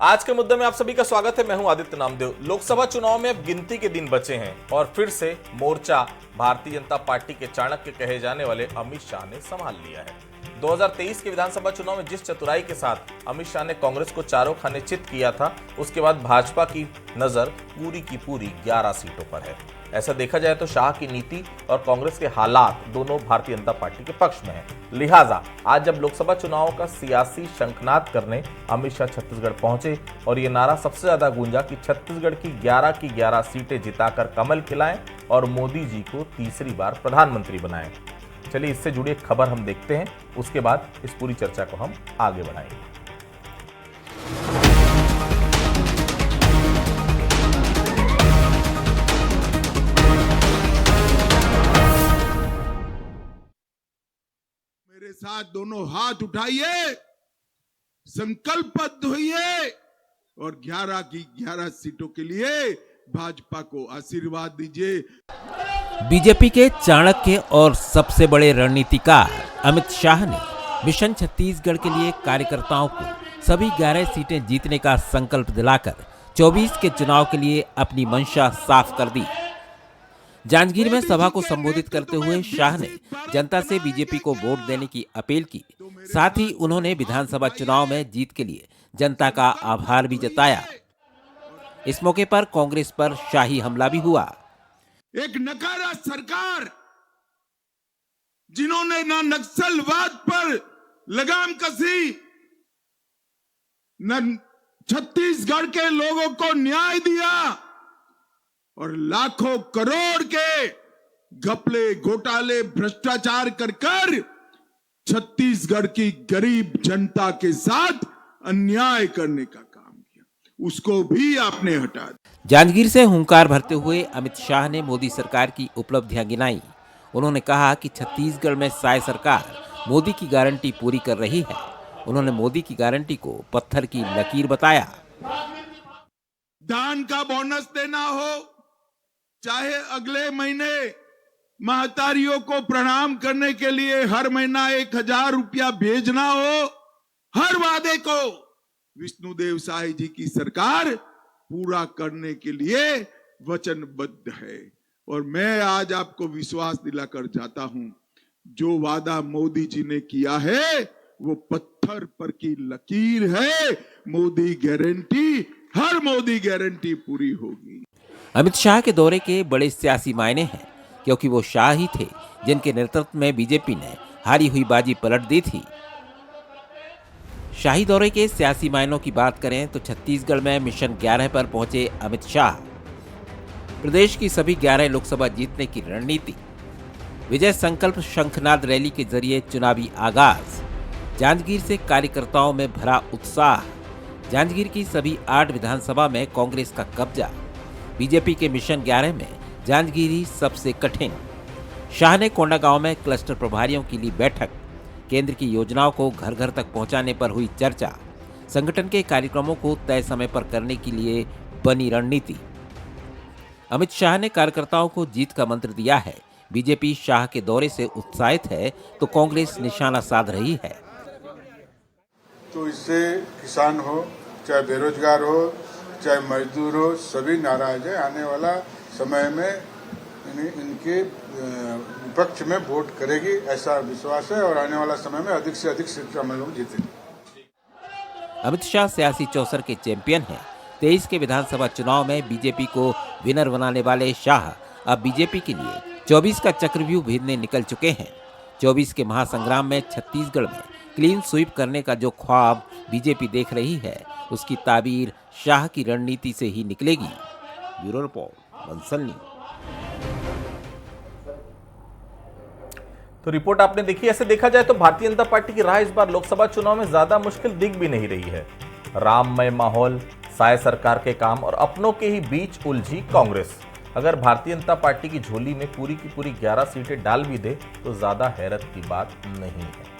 आज के मुद्दे में आप सभी का स्वागत है। मैं हूं आदित्य नामदेव। लोकसभा चुनाव में अब गिनती के दिन बचे हैं और फिर से मोर्चा भारतीय जनता पार्टी के चाणक्य कहे जाने वाले अमित शाह ने संभाल लिया है। 2023 के विधानसभा चुनाव में जिस चतुराई के साथ अमित शाह ने कांग्रेस को चारों खाने चित किया था, उसके बाद भाजपा की नजर पूरी की पूरी 11 सीटों पर है। ऐसा देखा जाए तो शाह की नीति और कांग्रेस के हालात दोनों भारतीय जनता पार्टी के पक्ष में है। लिहाजा आज जब लोकसभा चुनाव का सियासी शंखनाद करने अमित शाह छत्तीसगढ़ पहुंचे और ये नारा सबसे ज्यादा गूंजा कि छत्तीसगढ़ की 11 सीटें जिताकर कमल खिलाएं और मोदी जी को तीसरी बार प्रधानमंत्री बनाएं। चलिए इससे जुड़ी एक खबर हम देखते हैं, उसके बाद इस पूरी चर्चा को हम आगे बढ़ाएंगे। मेरे साथ दोनों हाथ उठाइए, संकल्पबद्ध होइए और 11 की 11 सीटों के लिए भाजपा को आशीर्वाद दीजिए। बीजेपी के चाणक्य और सबसे बड़े रणनीतिकार अमित शाह ने मिशन छत्तीसगढ़ के लिए कार्यकर्ताओं को सभी 11 सीटें जीतने का संकल्प दिलाकर 24 के चुनाव के लिए अपनी मंशा साफ कर दी। जांजगीर में सभा को संबोधित करते हुए शाह ने जनता से बीजेपी को वोट देने की अपील की। साथ ही उन्होंने विधानसभा चुनाव में जीत के लिए जनता का आभार भी जताया। इस मौके पर कांग्रेस पर शाही हमला भी हुआ। एक नकारा सरकार जिन्होंने ना नक्सलवाद पर लगाम कसी, न छत्तीसगढ़ के लोगों को न्याय दिया और लाखों करोड़ के घपले, घोटाले, भ्रष्टाचार कर छत्तीसगढ़ की गरीब जनता के साथ अन्याय करने का काम किया, उसको भी आपने हटा दिया। जांजगीर से हुंकार भरते हुए अमित शाह ने मोदी सरकार की उपलब्धियां गिनाई। उन्होंने कहा कि छत्तीसगढ़ में साय सरकार मोदी की गारंटी पूरी कर रही है। उन्होंने मोदी की गारंटी को पत्थर की लकीर बताया। धान का बोनस देना हो, चाहे अगले महीने महतारियों को प्रणाम करने के लिए हर महीना 1000 रुपया भेजना हो, हर वादे को विष्णुदेव साय जी की सरकार पूरा करने के लिए वचनबद्ध है। और मैं आज आपको विश्वास दिलाकर जाता हूं, जो वादा मोदी जी ने किया है वो पत्थर पर की लकीर है। मोदी गारंटी, हर मोदी गारंटी पूरी होगी। अमित शाह के दौरे के बड़े सियासी मायने हैं, क्योंकि वो शाह ही थे जिनके नेतृत्व में बीजेपी ने हारी हुई बाजी पलट दी थी। शाही दौरे के सियासी मायनों की बात करें तो छत्तीसगढ़ में मिशन 11 पर पहुंचे अमित शाह। प्रदेश की सभी 11 लोकसभा जीतने की रणनीति, विजय संकल्प शंखनाद रैली के जरिए चुनावी आगाज, जांजगीर से कार्यकर्ताओं में भरा उत्साह, जांजगीर की सभी 8 विधानसभा में कांग्रेस का कब्जा, बीजेपी के मिशन 11 में जांजगीर ही सबसे कठिन। शाह ने कोंडागांव में क्लस्टर प्रभारियों की ली बैठक, केंद्र की योजनाओं को घर घर तक पहुंचाने पर हुई चर्चा, संगठन के कार्यक्रमों को तय समय पर करने के लिए बनी रणनीति। अमित शाह ने कार्यकर्ताओं को जीत का मंत्र दिया है। बीजेपी शाह के दौरे से उत्साहित है तो कांग्रेस निशाना साध रही है। तो इससे किसान हो, चाहे बेरोजगार हो, चाहे मजदूर हो, सभी नाराज है। आने वाला समय में इनके पक्ष में वोट करेगी, ऐसा विश्वास है और आने वाला समय में अधिक से अधिक सीट हम लोग जीतेंगे। अमित शाह सियासी चौसर के चैंपियन हैं। 23 के विधानसभा चुनाव में बीजेपी को विनर बनाने वाले शाह अब बीजेपी के लिए 24 का चक्रव्यूह भेदने निकल चुके हैं। 24 के महासंग्राम में छत्तीसगढ़ में क्लीन स्वीप करने का जो ख्वाब बीजेपी देख रही है, उसकी ताबीर शाह की रणनीति से ही निकलेगी। Bureau report, Bansal news. तो रिपोर्ट आपने देखी। ऐसे देखा जाए तो भारतीय जनता पार्टी की राह इस बार लोकसभा चुनाव में ज्यादा मुश्किल दिख भी नहीं रही है। राममय माहौल, साय सरकार के काम और अपनों के ही बीच उलझी कांग्रेस अगर भारतीय जनता पार्टी की झोली में पूरी की पूरी 11 सीटें डाल भी दे तो ज्यादा हैरत की बात नहीं है।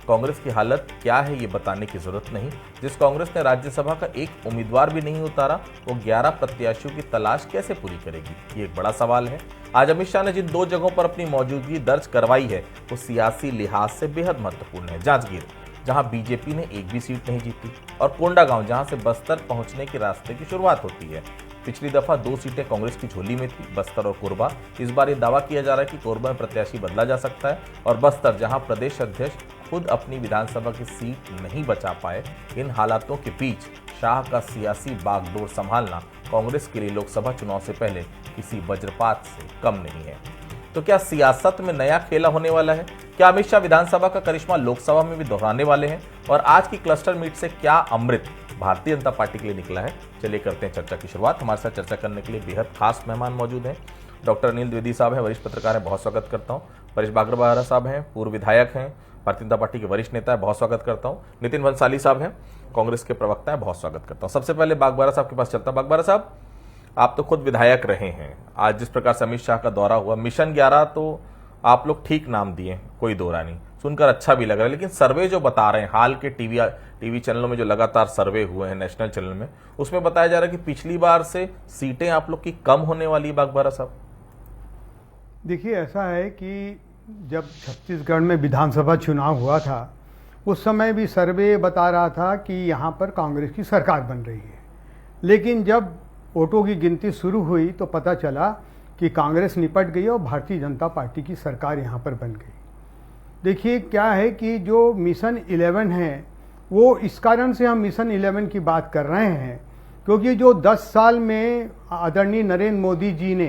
कांग्रेस की हालत क्या है ये बताने की जरूरत नहीं। जिस कांग्रेस ने राज्यसभा का एक उम्मीदवार भी नहीं उतारा, वो 11 प्रत्याशियों की तलाश कैसे पूरी करेगी, ये एक बड़ा सवाल है। आज अमित शाह ने जिन 2 जगहों पर अपनी मौजूदगी दर्ज करवाई है वो सियासी लिहाज से बेहद महत्वपूर्ण है। जांजगीर जहां बीजेपी ने एक भी सीट नहीं जीती, और कोंडागांव जहां से बस्तर पहुंचने के रास्ते की शुरुआत होती है। पिछली दफा 2 सीटें कांग्रेस की झोली में थी, बस्तर और कोरबा। इस बार ये दावा किया जा रहा है कि कोरबा में प्रत्याशी बदला जा सकता है, और बस्तर जहां प्रदेश अध्यक्ष खुद अपनी विधानसभा की सीट नहीं बचा पाए। इन हालातों के बीच शाह का सियासी बागडोर संभालना कांग्रेस के लिए लोकसभा चुनाव से पहले किसी वज्रपात से कम नहीं है। तो क्या सियासत में नया खेला होने वाला है? क्या अमित शाह विधानसभा का करिश्मा लोकसभा में भी दोहराने वाले हैं? और आज की क्लस्टर मीट से क्या अमृत भारतीय जनता पार्टी के लिए निकला है? चलिए करते हैं चर्चा की शुरुआत। हमारे साथ चर्चा करने के लिए बेहद खास मेहमान मौजूद हैं। डॉक्टर अनिल द्विवेदी साहब हैं, वरिष्ठ पत्रकार हैं, बहुत स्वागत करता हूँ। परेश बागरबाहरा साहब हैं, पूर्व विधायक हैं, भारतीय जनता पार्टी के वरिष्ठ नेता है, बहुत स्वागत करता हूँ। नितिन भंसाली साहब हैं, कांग्रेस के प्रवक्ता हैं, बहुत स्वागत करता हूँ। सबसे पहले बागबाहरा साहब के पास चलता हूँ। बागबाहरा साहब, आप तो खुद विधायक रहे हैं। आज जिस प्रकार से अमित शाह का दौरा हुआ, मिशन 11 तो आप लोग ठीक नाम दिए, कोई दोहरा नहीं, सुनकर अच्छा भी लग रहा है। लेकिन सर्वे जो बता रहे हैं, हाल के टीवी चैनलों में जो लगातार सर्वे हुए हैं, नेशनल चैनल में, उसमें बताया जा रहा है कि पिछली बार से सीटें आप लोग की कम होने वाली है। बागबाहरा साहब, देखिए, ऐसा है कि जब छत्तीसगढ़ में विधानसभा चुनाव हुआ था, उस समय भी सर्वे बता रहा था कि यहाँ पर कांग्रेस की सरकार बन रही है। लेकिन जब वोटों की गिनती शुरू हुई तो पता चला कि कांग्रेस निपट गई और भारतीय जनता पार्टी की सरकार यहाँ पर बन गई। देखिए, क्या है कि जो मिशन 11 है, वो इस कारण से हम मिशन 11 की बात कर रहे हैं क्योंकि जो 10 साल में आदरणीय नरेंद्र मोदी जी ने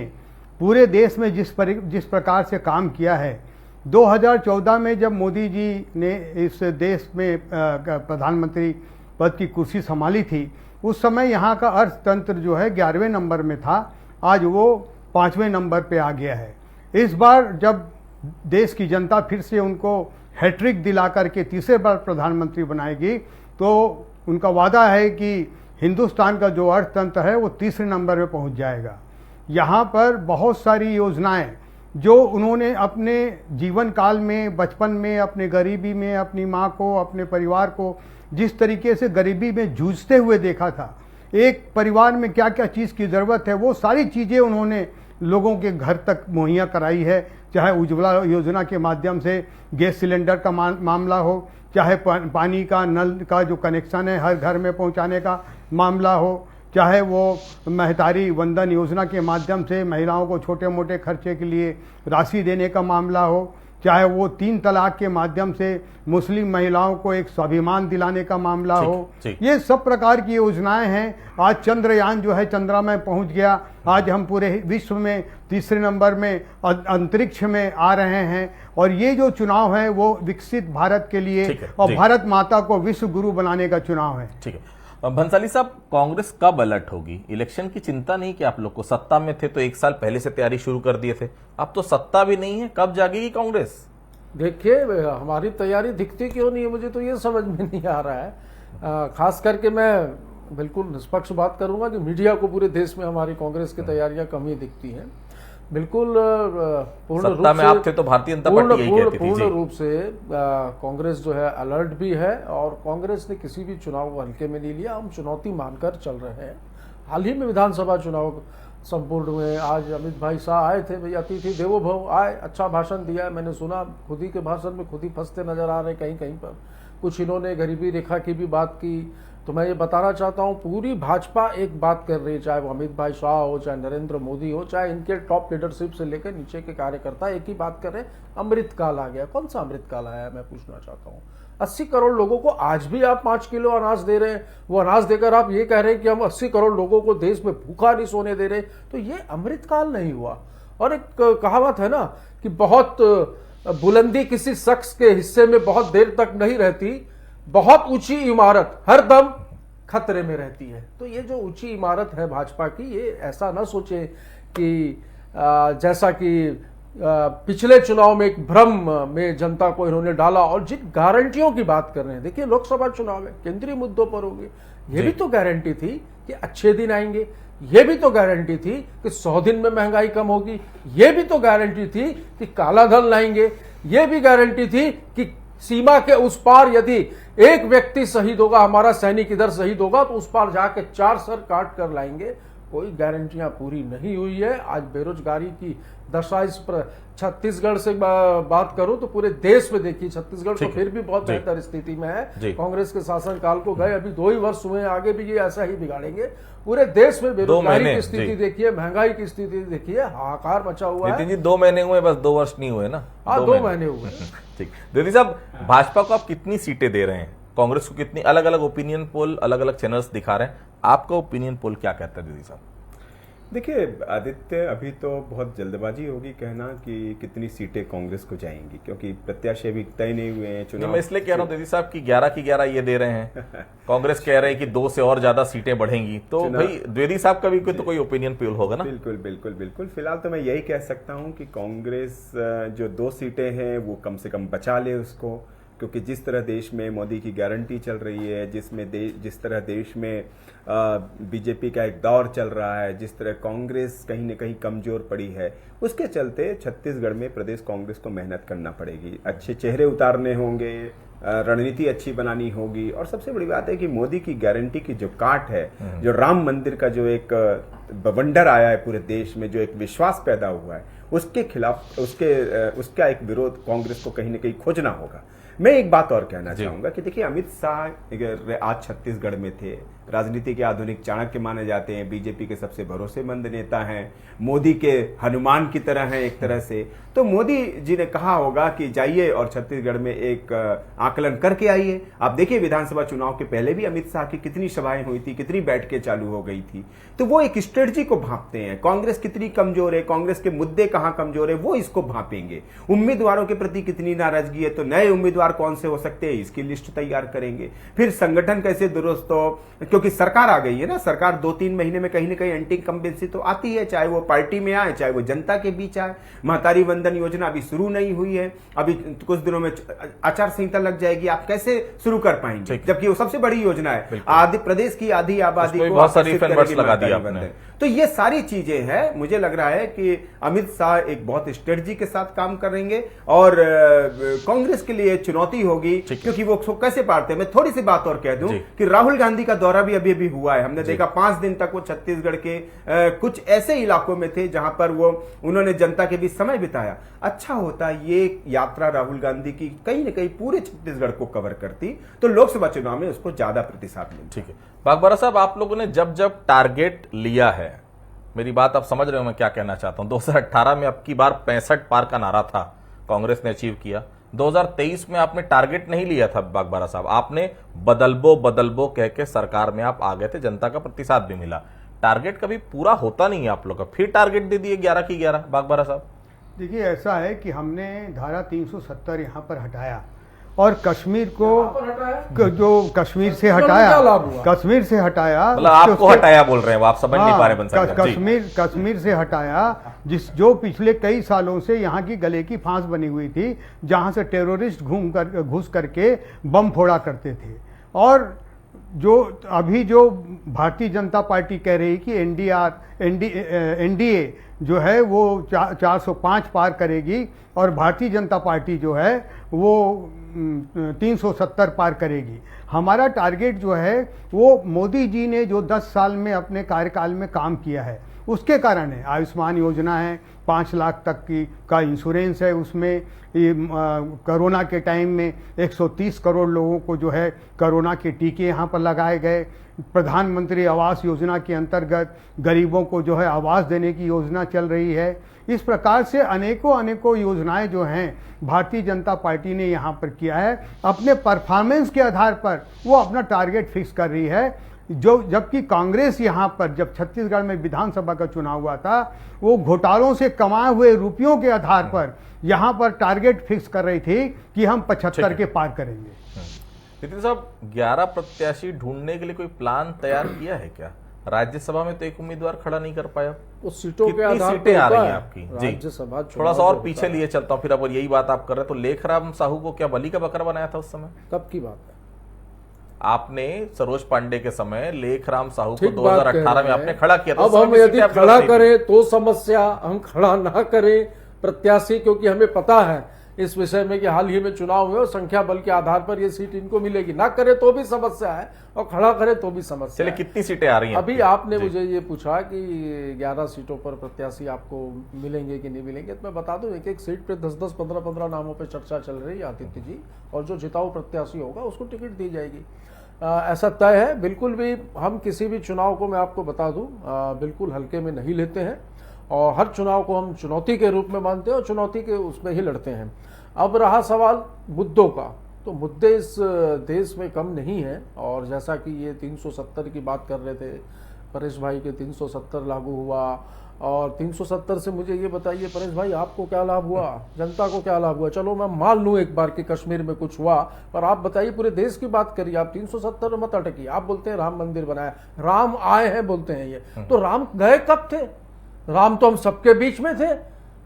पूरे देश में जिस प्रकार से काम किया है, 2014 में जब मोदी जी ने इस देश में प्रधानमंत्री पद की कुर्सी संभाली थी, उस समय यहाँ का अर्थतंत्र जो है 11वें नंबर में था, आज वो 5वें नंबर पे आ गया है। इस बार जब देश की जनता फिर से उनको हैट्रिक दिला करके तीसरे बार प्रधानमंत्री बनाएगी, तो उनका वादा है कि हिंदुस्तान का जो अर्थतंत्र है वो तीसरे नंबर पे पहुंच जाएगा। यहाँ पर बहुत सारी योजनाएं जो उन्होंने अपने जीवन काल में, बचपन में, अपने गरीबी में अपनी माँ को, अपने परिवार को जिस तरीके से गरीबी में जूझते हुए देखा था, एक परिवार में क्या क्या चीज़ की ज़रूरत है, वो सारी चीज़ें उन्होंने लोगों के घर तक मुहैया कराई है। चाहे उज्ज्वला योजना के माध्यम से गैस सिलेंडर का मामला हो, चाहे पानी का नल का जो कनेक्शन है हर घर में पहुंचाने का मामला हो, चाहे वो महतारी वंदन योजना के माध्यम से महिलाओं को छोटे मोटे खर्चे के लिए राशि देने का मामला हो, चाहे वो 3 तलाक के माध्यम से मुस्लिम महिलाओं को एक स्वाभिमान दिलाने का मामला हो, ये सब प्रकार की योजनाएं हैं। आज चंद्रयान जो है चंद्रमा में पहुंच गया, आज हम पूरे विश्व में तीसरे नंबर में अंतरिक्ष में आ रहे हैं। और ये जो चुनाव है वो विकसित भारत के लिए और भारत माता को विश्व गुरु बनाने का चुनाव है। ठीक है भंसाली साहब, कांग्रेस कब अलर्ट होगी? इलेक्शन की चिंता नहीं कि आप लोग को? सत्ता में थे तो 1 साल पहले से तैयारी शुरू कर दिए थे, अब तो सत्ता भी नहीं है, कब जागेगी कांग्रेस? देखिए, हमारी तैयारी दिखती क्यों नहीं है, मुझे तो ये समझ में नहीं आ रहा है। खास करके मैं बिल्कुल निष्पक्ष बात करूंगा कि मीडिया को पूरे देश में हमारी कांग्रेस की तैयारियां कम ही दिखती हैं। बिल्कुल पूर्ण रूप से आप थे तो भारतीय जनता पार्टी यही कहती थी। पूर्ण रूप से कांग्रेस जो है अलर्ट भी है, और कांग्रेस ने किसी भी चुनाव को हल्के में नहीं लिया। हम चुनौती मानकर चल रहे हैं। हाल ही में विधानसभा चुनाव संपूर्ण हुए, आज अमित भाई शाह आए थे, भाई अतिथि देवो भव, आए, अच्छा भाषण दिया। मैंने सुना, खुद ही के भाषण में खुद ही फंसते नजर आ रहे कहीं कहीं पर। कुछ इन्होंने गरीबी रेखा की भी बात की। तो मैं ये बताना चाहता हूँ, पूरी भाजपा एक बात कर रही है, चाहे वो अमित भाई शाह हो, चाहे नरेंद्र मोदी हो, चाहे इनके टॉप लीडरशिप से लेकर नीचे के कार्यकर्ता एक ही बात कर रहे हैं, अमृतकाल आ गया। कौन सा अमृतकाल आया है, मैं पूछना चाहता हूँ। 80 करोड़ लोगों को आज भी आप 5 किलो अनाज दे रहे हैं, वो अनाज देकर आप ये कह रहे हैं कि हम 80 करोड़ लोगों को देश में भूखा नहीं सोने दे रहे, तो ये अमृतकाल नहीं हुआ। और एक कहावत है ना कि बहुत बुलंदी किसी शख्स के हिस्से में बहुत देर तक नहीं रहती, बहुत ऊंची इमारत हर दम खतरे में रहती है। तो ये जो ऊंची इमारत है भाजपा की, ये ऐसा ना सोचे कि जैसा कि पिछले चुनाव में एक भ्रम में जनता को इन्होंने डाला। और जिन गारंटियों की बात कर रहे हैं, देखिए लोकसभा चुनाव है, केंद्रीय मुद्दों पर होंगे, ये भी तो गारंटी थी कि अच्छे दिन आएंगे, ये भी तो गारंटी थी कि 100 दिन में महंगाई कम होगी, ये भी तो गारंटी थी कि काला धन लाएंगे, ये भी गारंटी थी कि सीमा के उस पार यदि एक व्यक्ति शहीद होगा, हमारा सैनिक इधर शहीद होगा, तो उस पार जाके 4 सर काट कर लाएंगे। कोई गारंटियां पूरी नहीं हुई है। आज बेरोजगारी की दशा छत्तीसगढ़ से बात करूं तो पूरे देश में देखिए, छत्तीसगढ़ तो फिर भी बहुत बेहतर स्थिति में है। कांग्रेस के शासनकाल को गए अभी 2 ही वर्ष हुए, आगे भी ये ऐसा ही बिगाड़ेंगे। पूरे देश में बेरोजगारी की स्थिति देखिए, महंगाई की स्थिति देखिए, हाहाकार मचा हुआ है। जी 2 महीने हुए, बस 2 वर्ष नहीं हुए ना। हाँ 2 महीने हुए। ठीक, दीदी साहब, भाजपा को आप कितनी सीटें दे रहे हैं, कांग्रेस को कितनी? अलग अलग ओपिनियन पोल, अलग अलग चैनल्स दिखा रहे हैं, आपका ओपिनियन पोल क्या कहता है दीदी साहब? देखिए आदित्य, अभी तो बहुत जल्दबाजी होगी कहना कि कितनी सीटें कांग्रेस को जाएंगी, क्योंकि प्रत्याशी अभी तय नहीं हुए हैं। चुनाव मैं इसलिए कह रहा हूँ दीदी साहब कि 11 की 11 ये दे रहे हैं, कांग्रेस कह रहे हैं कि 2 से और ज्यादा सीटें बढ़ेंगी, तो भाई द्विवेदी साहब का भी तो कोई ओपिनियन पोल होगा ना? बिल्कुल बिल्कुल बिल्कुल। फिलहाल तो मैं यही कह सकता हूँ कि कांग्रेस जो 2 सीटें हैं वो कम से कम बचा ले उसको, क्योंकि जिस तरह देश में मोदी की गारंटी चल रही है, जिस तरह देश में बीजेपी का एक दौर चल रहा है, जिस तरह कांग्रेस कहीं न कहीं कमजोर पड़ी है, उसके चलते छत्तीसगढ़ में प्रदेश कांग्रेस को मेहनत करना पड़ेगी, अच्छे चेहरे उतारने होंगे, रणनीति अच्छी बनानी होगी। और सबसे बड़ी बात है कि मोदी की गारंटी की जो काट है, जो राम मंदिर का जो एक बवंडर आया है पूरे देश में, जो एक विश्वास पैदा हुआ है, उसके खिलाफ उसका एक विरोध कांग्रेस को कहीं न कहीं खोजना होगा। मैं एक बात और कहना चाहूंगा कि देखिए, अमित शाह आज छत्तीसगढ़ में थे, राजनीति के आधुनिक चाणक्य माने जाते हैं, बीजेपी के सबसे भरोसेमंद नेता हैं, मोदी के हनुमान की तरह हैं एक तरह से। तो मोदी जी ने कहा होगा कि जाइए और छत्तीसगढ़ में एक आकलन करके आइए। आप देखिए विधानसभा चुनाव के पहले भी अमित शाह की कितनी सभाएं हुई थी, कितनी बैठकें चालू हो गई थी। तो वो एक स्ट्रेटजी को भांपते हैं, कांग्रेस कितनी कमजोर है, कांग्रेस के मुद्दे कहां कमजोर है, वो इसको भांपेंगे। उम्मीदवारों के प्रति कितनी नाराजगी है, तो नए उम्मीदवार कौन से हो सकते हैं, इसकी लिस्ट तैयार करेंगे। फिर संगठन कैसे दुरुस्त हो, क्योंकि सरकार आ गई है ना, सरकार 2-3 महीने में कहीं ना कहीं एंटी इंकम्बेंसी तो आती है, चाहे वो पार्टी में आए, चाहे वो जनता के बीच आए। महतारी वंदन योजना अभी शुरू नहीं हुई है, अभी कुछ दिनों में आचार संहिता लग जाएगी, आप कैसे शुरू कर पाएंगे, जबकि वो सबसे बड़ी योजना है, आदि प्रदेश की आधी आबादी को बहुत सारी फैनवर्ड्स लगा दिया आपने। तो ये सारी चीजें हैं। मुझे लग रहा है कि अमित शाह एक बहुत स्ट्रेटजी के साथ काम करेंगे और कांग्रेस के लिए चुनौती होगी, क्योंकि वो कैसे पारते हैं। मैं थोड़ी सी बात और कह दूं कि राहुल गांधी का दौरा भी अभी हुआ है, हमने देखा 5 दिन तक वो छत्तीसगढ़ के कुछ ऐसे इलाकों में थे जहां पर वो उन्होंने जनता के बीच समय बिताया। अच्छा होता ये यात्रा राहुल गांधी की कहीं ना कहीं पूरे छत्तीसगढ़ को कवर करती, तो लोकसभा चुनाव में उसको ज्यादा प्रतिशत मिलता। ठीक है बागबारा साहब, आप लोगों ने जब टारगेट लिया है, मेरी बात आप समझ रहे हो मैं क्या कहना चाहता हूं। 2018 में अब की बार 65 पार का नारा था, कांग्रेस ने अचीव किया। 2023 में आपने टारगेट नहीं लिया था बागबारा साहब, आपने बदलबो कह के सरकार में आप आ गए थे, जनता का प्रतिसाद भी मिला। टारगेट कभी पूरा होता नहीं है आप लोग का, फिर टारगेट दे दिए 11 की 11। बागबारा साहब देखिए, ऐसा है कि हमने धारा 370 यहाँ पर हटाया और कश्मीर को जो कश्मीर से हटाया, मतलब आपको हटाया बोल रहे हैं, आप समझ नहीं पा रहे बन सकते। कश्मीर से हटाया, जो पिछले कई सालों से यहाँ की गले की फांस बनी हुई थी, जहाँ से टेररिस्ट घुस करके बम फोड़ा करते थे। और जो भारतीय जनता पार्टी कह रही कि एनडीए जो है वो 405 पार करेगी और भारतीय जनता पार्टी जो है वो 370 पार करेगी। हमारा टारगेट जो है वो मोदी जी ने जो 10 साल में अपने कार्यकाल में काम किया है उसके कारण है। आयुष्मान योजना है, 5 लाख तक का इंश्योरेंस है, उसमें कोरोना के टाइम में 130 करोड़ लोगों को जो है कोरोना के टीके यहाँ पर लगाए गए। प्रधानमंत्री आवास योजना के अंतर्गत गरीबों को जो है आवास देने की योजना चल रही है। इस प्रकार से अनेकों योजनाएं जो हैं भारतीय जनता पार्टी ने यहाँ पर किया है। अपने परफॉर्मेंस के आधार पर वो अपना टारगेट फिक्स कर रही है, जबकि कांग्रेस यहाँ पर जब छत्तीसगढ़ में विधानसभा का चुनाव हुआ था, वो घोटालों से कमाए हुए रुपयों के आधार पर यहाँ पर टारगेट फिक्स कर रही थी कि हम 75 के पार करेंगे। नितिन साहब, 11 प्रत्याशी ढूंढने के लिए कोई प्लान तैयार किया है क्या? राज्यसभा में तो एक उम्मीदवार खड़ा नहीं कर पाया, उस सीटों के आधार सीटें आ रही हैं आपकी? राज्यसभा थोड़ा सा और पीछे लिए चलता हूँ, फिर अब यही बात आप कर रहे हैं तो लेखराम साहू को क्या बलि का बकरा बनाया था उस समय? कब की बात है? आपने सरोज पांडे के समय लेखराम साहू को 2018 में आपने खड़ा किया था। अब हम यदि खड़ा करें तो समस्या, हम खड़ा ना करें प्रत्याशी, क्योंकि हमें पता है इस विषय में कि हाल ही में चुनाव हुए और संख्या बल के आधार पर ये सीट इनको मिलेगी, ना करे तो भी समस्या है और खड़ा करे तो भी समस्या चलिए है। कितनी सीटें आ रही हैं अभी आपकी? आपने जी। मुझे ये पूछा कि 11 सीटों पर प्रत्याशी आपको मिलेंगे कि नहीं मिलेंगे, तो मैं बता दूं एक एक सीट पे 10-10, 15-15 नामों पे चर्चा चल रही है आदित्य जी, और जो जिताऊ प्रत्याशी होगा उसको टिकट दी जाएगी। ऐसा तय है। बिल्कुल भी हम किसी भी चुनाव को, मैं आपको बता दूं, बिल्कुल हल्के में नहीं लेते हैं और हर चुनाव को हम चुनौती के रूप में मानते हैं और चुनौती के उसमें ही लड़ते हैं। अब रहा सवाल मुद्दों का, तो मुद्दे इस देश में कम नहीं है, और जैसा कि ये 370 की बात कर रहे थे परेश भाई के, 370 लागू हुआ, और 370 से मुझे ये बताइए परेश भाई आपको क्या लाभ हुआ, जनता को क्या लाभ हुआ? चलो मैं मान लूं एक बार कि कश्मीर में कुछ हुआ, पर आप बताइए पूरे देश की बात करिए। आप 370 मत अटकिए। आप बोलते हैं राम मंदिर बनाया, राम आए हैं बोलते हैं ये, तो राम गए कब थे? राम तो हम सबके बीच में थे,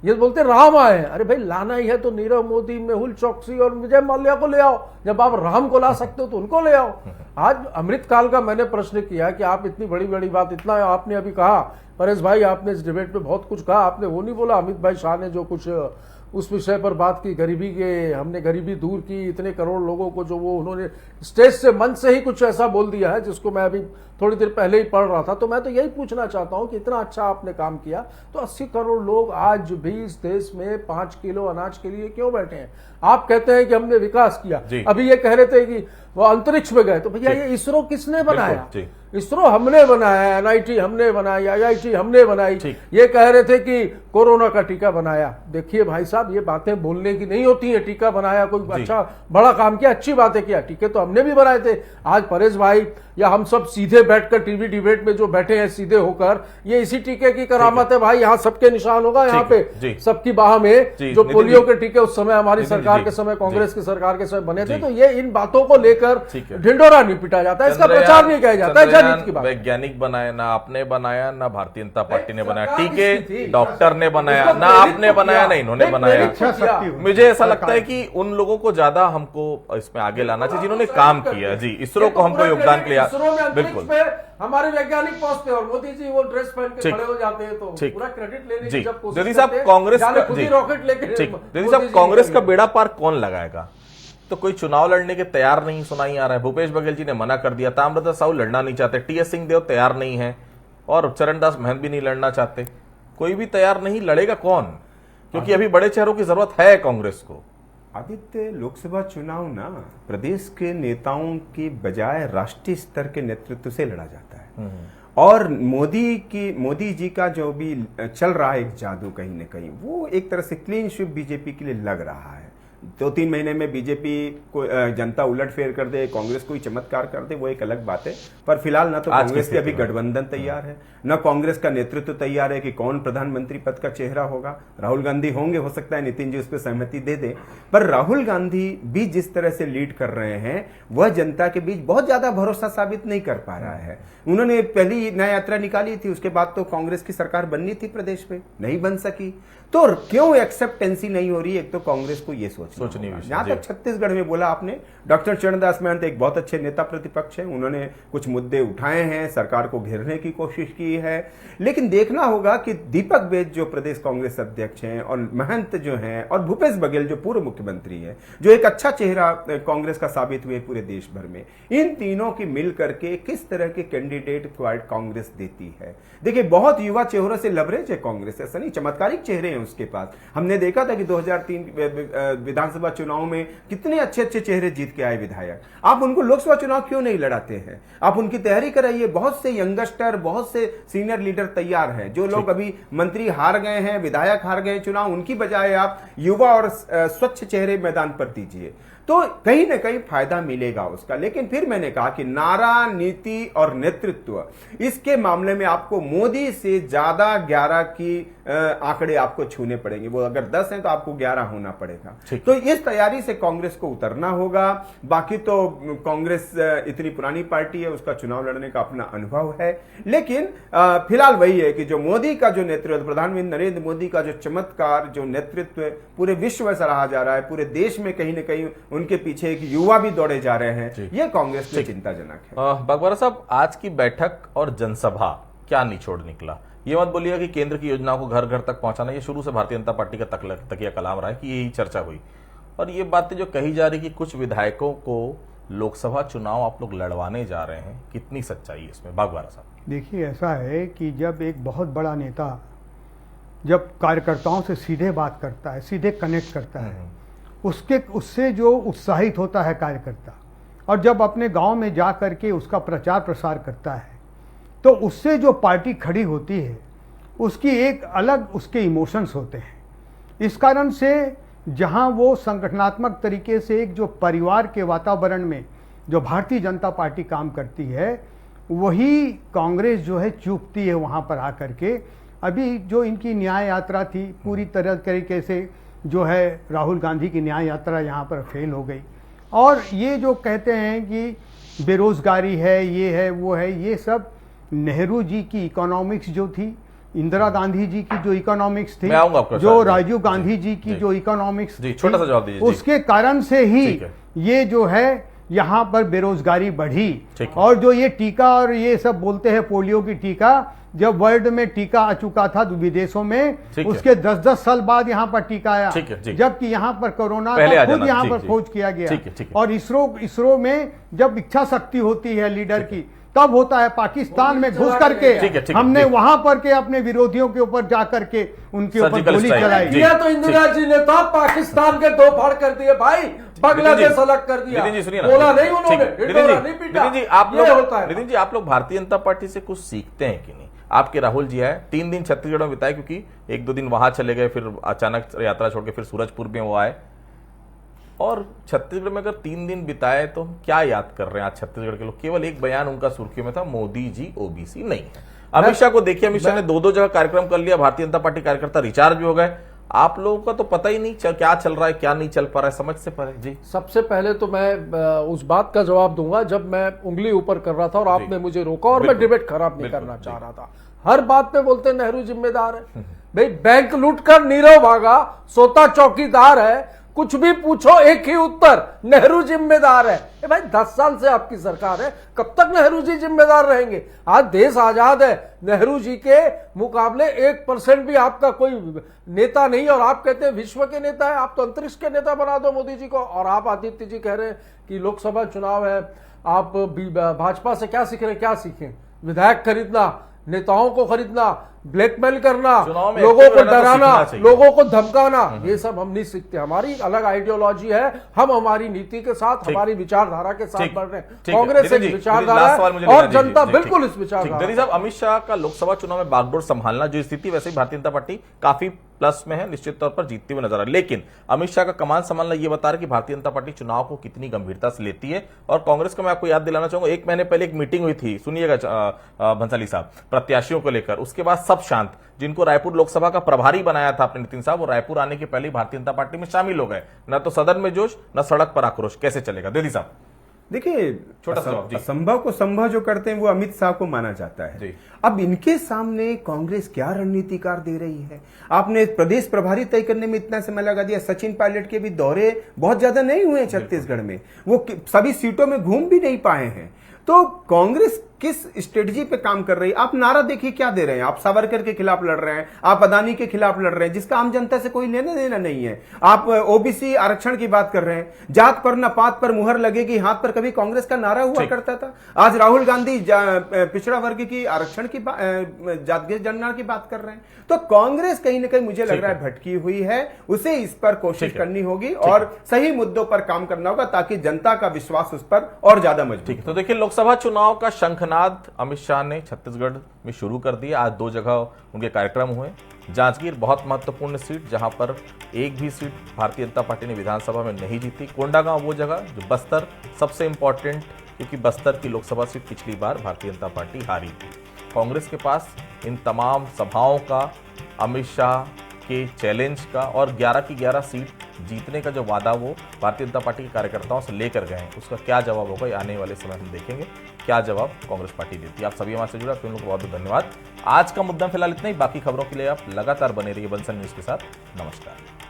ये बोलते राम आए हैं। अरे भाई लाना ही है तो नीरव मोदी, मेहुल चौकसी और विजय माल्या को ले आओ। जब आप राम को ला सकते हो तो उनको ले आओ। आज अमृतकाल का मैंने प्रश्न किया कि आप इतनी बड़ी बड़ी बात, इतना आपने अभी कहा परेश भाई, आपने इस डिबेट में बहुत कुछ कहा, आपने वो नहीं बोला अमित भाई शाह ने जो कुछ उस विषय पर बात की, गरीबी के, हमने गरीबी दूर की, इतने करोड़ लोगों को, जो वो उन्होंने स्टेज से, मंच से ही कुछ ऐसा बोल दिया है जिसको मैं अभी थोड़ी देर पहले ही पढ़ रहा था। तो मैं तो यही पूछना चाहता हूं कि इतना अच्छा आपने काम किया, तो 80 करोड़ लोग आज भी इस देश में 5 किलो अनाज के लिए क्यों बैठे हैं? आप कहते हैं कि हमने विकास किया, अभी ये कह रहे थे कि वो अंतरिक्ष में गए, तो भैया ये इसरो किसने बनाया? इसरो हमने बनाया, एनआईटी हमने बनाई, आईआईटी हमने बनाई। ये कह रहे थे कि कोरोना का टीका बनाया। देखिए भाई साहब, ये बातें बोलने की नहीं होती है। टीका बनाया, कोई अच्छा बड़ा काम किया, अच्छी बात है, किया, टीके तो हमने भी बनाए थे। आज परेश भाई या हम सब सीधे बैठकर टीवी डिबेट में जो बैठे हैं सीधे होकर, ये इसी टीके की करामत है भाई। यहाँ सबके निशान होगा, यहाँ पे सबकी बाह में जो पोलियो के टीके उस समय हमारी सरकार के समय, कांग्रेस की सरकार के समय बने थे, तो ये इन बातों को लेकर ढिंडोरा नहीं पिटा जाता, इसका प्रचार नहीं किया जाता है। वैज्ञानिक बनाया ना आपने बनाया, ना भारतीय जनता पार्टी ने बनाया, टीके डॉक्टर ने बनाया, ना आपने बनाया ना इन्होंने बनाया। मुझे ऐसा लगता है कि उन लोगों को ज्यादा हमको इसमें आगे लाना चाहिए जिन्होंने काम किया। जी, इसरो को हमको योगदान के लिए बिल्कुल हमारे वैज्ञानिक पहुंचते हैं और मोदी जी वो ड्रेस पहन के खड़े हो जाते हैं, तो पूरा क्रेडिट लेने की जब कोशिश यदि साहब कांग्रेस का रॉकेट लेके, यदि साहब कांग्रेस का बेड़ा पार कौन लगाएगा? तो कोई चुनाव लड़ने के तैयार नहीं सुनाई आ रहा है। भूपेश बघेल जी ने मना कर दिया, ताम्रध्वज साहू लड़ना नहीं चाहते, टीएस सिंहदेव तैयार नहीं है, और चरणदास महंत भी नहीं लड़ना चाहते। कोई भी तैयार नहीं, लड़ेगा कौन? क्योंकि अभी बड़े चेहरों की जरूरत है कांग्रेस को। आदित्य, लोकसभा चुनाव ना प्रदेश के नेताओं की बजाय राष्ट्रीय स्तर के नेतृत्व से लड़ा जाता है, और मोदी जी का जो भी चल रहा है एक जादू, कहीं ना कहीं वो एक तरह से क्लीन स्वीप बीजेपी के लिए लग रहा है। 2-3 महीने में बीजेपी को जनता उलट फेर कर दे, कांग्रेस कोई चमत्कार कर दे, वो एक अलग बात है। पर फिलहाल ना तो कांग्रेस के अभी गठबंधन तैयार है, न कांग्रेस का नेतृत्व तैयार है कि कौन प्रधानमंत्री पद का चेहरा होगा। राहुल गांधी होंगे, हो सकता है नितिन जी उस पर सहमति दे दे, पर राहुल गांधी भी जिस तरह से लीड कर रहे हैं वह जनता के बीच बहुत ज्यादा भरोसा साबित नहीं कर पा रहा है। उन्होंने पहली न्याय यात्रा निकाली थी, उसके बाद तो कांग्रेस की सरकार बननी थी प्रदेश में, नहीं बन सकी, तो क्यों एक्सेप्टेंसी नहीं हो रही? एक तो कांग्रेस को ये सोचनी है। जहां तक छत्तीसगढ़ में बोला आपने, डॉक्टर चरणदास महंत एक बहुत अच्छे नेता प्रतिपक्ष हैं, उन्होंने कुछ मुद्दे उठाए हैं, सरकार को घेरने की कोशिश की है, लेकिन देखना होगा कि दीपक बेद जो प्रदेश कांग्रेस अध्यक्ष हैं, और महंत जो हैं, और भूपेश बघेल जो पूर्व मुख्यमंत्री है, जो एक अच्छा चेहरा कांग्रेस का साबित हुए पूरे देश भर में, इन तीनों की मिल करके किस तरह के कैंडिडेट कांग्रेस देती है। देखिए, बहुत युवा चेहरों से लबरेज है कांग्रेस, ऐसा नहीं, चमत्कारिक चेहरे हैं उसके पास। हमने देखा था कि 2003 विधानसभा चुनाव में कितने अच्छे अच्छे चेहरे जीत के आए विधायक। आप उनको लोकसभा चुनाव क्यों नहीं लड़ाते हैं? आप उनकी तैयारी कराइए। बहुत से यंगस्टर, बहुत से सीनियर लीडर तैयार हैं। जो लोग अभी मंत्री हार गए हैं, विधायक हार गए चुनाव, उनकी बजाय आप युवा और स्वच्छ चेहरे मैदान पर दीजिए, तो कहीं ना कहीं फायदा मिलेगा उसका। लेकिन फिर मैंने कहा कि नारा, नीति और नेतृत्व, इसके मामले में आपको मोदी से ज्यादा 11 की आंकड़े आपको छूने पड़ेंगे। वो अगर 10 हैं तो आपको 11 होना पड़ेगा। तो इस तैयारी से कांग्रेस को उतरना होगा। बाकी तो कांग्रेस इतनी पुरानी पार्टी है, उसका चुनाव लड़ने का अपना अनुभव है, लेकिन फिलहाल वही है कि जो मोदी का जो नेतृत्व, प्रधानमंत्री नरेंद्र मोदी का जो चमत्कार, जो नेतृत्व पूरे विश्व में सराहा जा रहा है, पूरे देश में कहीं ना कहीं उनके पीछे एक युवा भी दौड़े जा रहे हैं, ये कांग्रेस के लिए चिंताजनक है। बघवारा साहब, आज की बैठक और जनसभा क्या निचोड़ निकला? ये मत बोलिएगा कि केंद्र की योजनाओं को घर घर तक पहुंचाना, ये शुरू से भारतीय जनता पार्टी का तकिया कलाम रहा है कि यही चर्चा हुई। और ये बातें जो कही जा रही कि कुछ विधायकों को लोकसभा चुनाव आप लोग लड़वाने जा रहे हैं, कितनी सच्चाई है इसमें, बागवारा साहब? देखिए, ऐसा है कि जब एक बहुत बड़ा नेता जब कार्यकर्ताओं से सीधे बात करता है, सीधे कनेक्ट करता है, उससे जो उत्साहित होता है कार्यकर्ता, और जब अपने गांव में जा करके उसका प्रचार प्रसार करता है, तो उससे जो पार्टी खड़ी होती है उसकी एक अलग उसके इमोशंस होते हैं। इस कारण से जहां वो संगठनात्मक तरीके से एक जो परिवार के वातावरण में जो भारतीय जनता पार्टी काम करती है, वही कांग्रेस जो है चूकती है वहां पर आकर के। अभी जो इनकी न्याय यात्रा थी, पूरी तरह तरीके से जो है राहुल गांधी की न्याय यात्रा यहाँ पर फेल हो गई। और ये जो कहते हैं कि बेरोजगारी है, ये है, वो है, ये सब नेहरू जी की इकोनॉमिक्स जो थी, इंदिरा गांधी जी की जो इकोनॉमिक्स थी, जो राजीव गांधी जी की जो इकोनॉमिक्स, छोटा सा जवाब दीजिए, उसके कारण से ही ये जो है यहाँ पर बेरोजगारी बढ़ी। और जो ये टीका और ये सब बोलते हैं पोलियो की टीका, जब वर्ल्ड में टीका आ चुका था विदेशों में, उसके 10-10 साल बाद यहाँ पर टीका आया, जबकि यहाँ पर कोरोना का खुद यहाँ पर खोज किया गया। और इसरो में जब इच्छा शक्ति होती है लीडर की, तब होता है। पाकिस्तान में घुस करके हमने वहां पर के अपने विरोधियों के ऊपर जाकर के उनके ऊपर गोली चलाई। किया तो इंदिरा जी ने था, पाकिस्तान के 2 फाड़ कर दिए भाई, बांग्लादेश अलग कर दिया, बोला नहीं उन्होंने, नहीं पीटा। नितिन जी, आप लोग भारतीय जनता पार्टी से कुछ सीखते हैं कि नहीं? आपके राहुल जी है, 3 दिन छत्तीसगढ़ में बिताए, क्योंकि 1-2 दिन वहां चले गए, फिर अचानक यात्रा छोड़ के फिर सूरजपुर में वो आए, और छत्तीसगढ़ में अगर 3 दिन बिताए तो क्या याद कर रहे हैं आज छत्तीसगढ़ के लोग? केवल एक बयान उनका सुर्खियों में था, मोदी जी ओबीसी नहीं है। अमित शाह को देखिए, अमित शाह ने 2-2 जगह कार्यक्रम कर लिया, भारतीय जनता पार्टी कार्यकर्ता रिचार्ज भी हो गए। आप लोगों का तो पता ही नहीं क्या चल रहा है, क्या नहीं चल पा रहा है, समझ से परे। जी, सबसे पहले तो मैं उस बात का जवाब दूंगा जब मैं उंगली ऊपर कर रहा था और आपने मुझे रोका, और मैं डिबेट खराब नहीं करना चाह रहा था। हर बात पे बोलते नेहरू जिम्मेदार है। भाई बैंक लूट कर नीरव भागा, सोता चौकीदार है, कुछ भी पूछो एक ही उत्तर, नेहरू जिम्मेदार है। भाई 10 साल से आपकी सरकार है, कब तक नेहरू जी जिम्मेदार रहेंगे? आज देश आजाद है, नेहरू जी के मुकाबले 1% भी आपका कोई नेता नहीं, और आप कहते हैं विश्व के नेता है। आप तो अंतरिक्ष के नेता बना दो मोदी जी को। और आप आदित्य जी कह रहे हैं कि लोकसभा चुनाव है, आप भाजपा से क्या सीख रहे हैं? क्या सीखें? विधायक खरीदना, नेताओं को खरीदना, ब्लैकमेल करना, लोगों को डराना, लोगों को धमकाना, ये सब हम नहीं सीखते। हमारी अलग आइडियोलॉजी है, हम हमारी नीति के साथ, हमारी विचारधारा के साथ बढ़ रहे हैं। कांग्रेस एक विचारधारा है और जनता बिल्कुल इस विचारधारा। साहब, अमित शाह का लोकसभा चुनाव में बागडोर संभालना जो स्थिति, वैसे ही भारतीय जनता पार्टी काफी प्लस में है, निश्चित तौर पर जीतती हुई नजर आ रही है। लेकिन अमित शाह का कमान संभालना ये बता रहा है कि भारतीय जनता पार्टी चुनाव को कितनी गंभीरता से लेती है। और कांग्रेस को मैं आपको याद दिलाना चाहूंगा, 1 महीने पहले एक मीटिंग हुई थी, सुनिएगा भंसाली साहब, प्रत्याशियों को लेकर। उसके बाद सब शांत। जिनको रायपुर लोकसभा का प्रभारी बनाया था अपने नितिन साहब, वो रायपुर आने के पहले ही भारतीय जनता पार्टी में शामिल हो गए। न तो सदन में जोश, न सड़क पर आक्रोश। कैसे चलेगा दीदी साहब? देखिए, छोटा सा असंभव को संभव जो करते हैं वो अमित शाह को माना जाता है। अब इनके सामने कांग्रेस क्या रणनीतिकार दे रही है? आपने प्रदेश प्रभारी तय करने में इतना समय लगा दिया। सचिन पायलट के भी दौरे बहुत ज्यादा नहीं हुए छत्तीसगढ़ में, वो सभी सीटों में घूम भी नहीं पाए हैं। तो कांग्रेस किस स्ट्रेटजी पे काम कर रही है? आप नारा देखिए क्या दे रहे हैं। आप सावरकर के खिलाफ लड़ रहे हैं, आप अदानी के खिलाफ लड़ रहे हैं, जिसका आम जनता से कोई लेना देना नहीं है। आप ओबीसी आरक्षण की बात कर रहे हैं, जात पर न पात पर मुहर लगेगी हाथ पर, कभी कांग्रेस का नारा हुआ करता था। आज राहुल गांधी पिछड़ा वर्ग की आरक्षण की जातीय जनगणना की बात कर रहे हैं। तो कांग्रेस कहीं ना कहीं मुझे लग रहा है भटकी हुई है। उसे इस पर कोशिश करनी होगी और सही मुद्दों पर काम करना होगा, ताकि जनता का विश्वास उस पर और ज्यादा मजबूत हो। तो देखिए, लोकसभा चुनाव का शंखनाद अमित शाह ने छत्तीसगढ़ में शुरू कर दिया। आज 2 जगह उनके कार्यक्रम हुए। जांजगीर बहुत महत्वपूर्ण सीट, जहां पर एक भी सीट भारतीय जनता पार्टी ने विधानसभा में नहीं जीती। कोंडागांव वो जगह जो बस्तर, सबसे इंपॉर्टेंट, क्योंकि बस्तर की लोकसभा सीट पिछली बार भारतीय जनता पार्टी हारी थी। कांग्रेस के पास इन तमाम सभाओं का, अमित शाह के चैलेंज का और 11 की 11 सीट जीतने का जो वादा वो भारतीय जनता पार्टी के कार्यकर्ताओं से लेकर गए हैं, उसका क्या जवाब होगा ये आने वाले समय हम देखेंगे। क्या जवाब कांग्रेस पार्टी देती है। आप सभी हमारे से जुड़ा, तो उन लोगों को बहुत बहुत धन्यवाद। आज का मुद्दा फिलहाल इतना ही। बाकी खबरों के लिए आप लगातार बने रहिए बंसल न्यूज के साथ। नमस्कार।